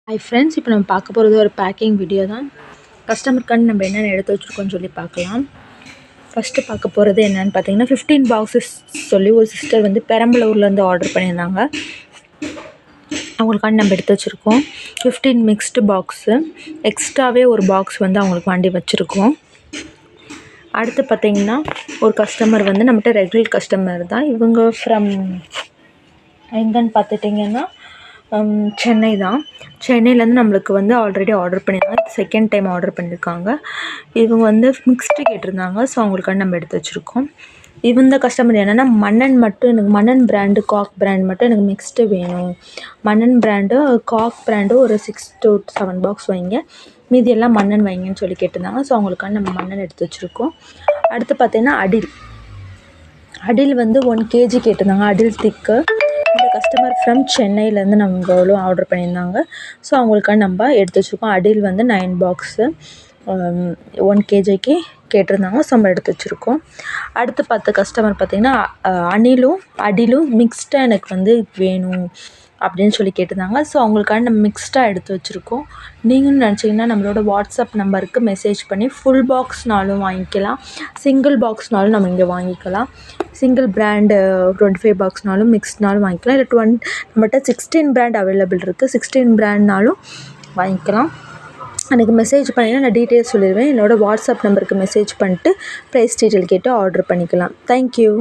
Hi friends, இப்போ நம்ம பார்க்க போகிறது ஒரு பேக்கிங் வீடியோ தான். கஸ்டமருக்காண்டி நம்ம என்னென்ன எடுத்து வச்சுருக்கோன்னு சொல்லி பார்க்கலாம். ஃபஸ்ட்டு பார்க்க போகிறது என்னென்னு பார்த்தீங்கன்னா 15 பாக்ஸஸ் சொல்லி ஒரு சிஸ்டர் வந்து பெரம்பலூர்லேருந்து ஆர்டர் பண்ணியிருந்தாங்க. அவங்களுக்காண்டி நம்ம எடுத்து வச்சுருக்கோம் 15 மிக்ஸ்டு பாக்ஸு. எக்ஸ்ட்ராவே ஒரு பாக்ஸ் வந்து அவங்களுக்கு வாண்டி வச்சுருக்கோம். அடுத்து பார்த்திங்கன்னா ஒரு கஸ்டமர் வந்து நம்மகிட்ட ரெகுலர் கஸ்டமர் தான். இவங்க ஃப்ரம் எங்கன்னு பார்த்துட்டிங்கன்னா சென்னை தான். சென்னையிலேருந்து நம்மளுக்கு வந்து ஆல்ரெடி ஆர்டர் பண்ணியிருந்தாங்க. செகண்ட் டைம் ஆர்டர் பண்ணியிருக்காங்க. இவங்க வந்து மிக்ஸ்டு கேட்டிருந்தாங்க. ஸோ அவங்களுக்காண்டி நம்ம எடுத்து வச்சுருக்கோம். இந்த கஸ்டமர் என்னென்னா மன்னன் மட்டும் எனக்கு மன்னன் பிராண்டு காக் பிராண்ட் மட்டும் எனக்கு மிக்ஸ்டு வேணும். மன்னன் பிராண்டு காக் பிராண்டு ஒரு 6 to 7 பாக்ஸ் வைங்க, மீதி எல்லாம் மன்னன் வைங்கன்னு சொல்லி கேட்டிருந்தாங்க. ஸோ அவங்களுக்காண்டி நம்ம மன்னன் எடுத்து வச்சுருக்கோம். அடுத்து பார்த்திங்கன்னா அடில் வந்து 1 kg கேட்டிருந்தாங்க. அடில் திக்கு. இந்த கஸ்டமர் ஃப்ரம் சென்னையிலேருந்து நம்மளும் ஆர்டர் பண்ணியிருந்தாங்க. ஸோ அவங்களுக்காக நம்ம எடுத்து வச்சுருக்கோம். அடில் வந்து 9 பாக்ஸு 1 kgக்கு கேட்டிருந்தாங்க. ஸோ நம்ம எடுத்து வச்சுருக்கோம். அடுத்து கஸ்டமர் பார்த்திங்கன்னா அடிலும் மிக்ஸ்டாக எனக்கு வந்து வேணும் அப்படின்னு சொல்லி கேட்டிருந்தாங்க. ஸோ அவங்களுக்காக நம்ம மிக்ஸ்டாக எடுத்து வச்சுருக்கோம். நீங்களும் நினச்சிங்கன்னா நம்மளோட வாட்ஸ்அப் நம்பருக்கு மெசேஜ் பண்ணி ஃபுல் பாக்ஸ்னாலும் வாங்கிக்கலாம், சிங்கிள் பாக்ஸ்னாலும் நம்ம இங்கே வாங்கிக்கலாம். சிங்கிள் பிராண்டு 25 பாக்ஸ்னாலும் மிக்ஸ்ட்னாலும் வாங்கிக்கலாம். இல்லை நம்மகிட்ட 16 பிராண்ட் அவைலபிள் இருக்குது. 16 பிராண்ட்னாலும் வாங்கிக்கலாம். எனக்கு மெசேஜ் பண்ணிங்கன்னா நான் டீட்டெயில்ஸ் சொல்லிடுவேன். என்னோடய வாட்ஸ்அப் நம்பருக்கு மெசேஜ் பண்ணிட்டு ப்ரைஸ் டீட்டெயில் கேட்டு ஆர்டர் பண்ணிக்கலாம். தேங்க்யூ.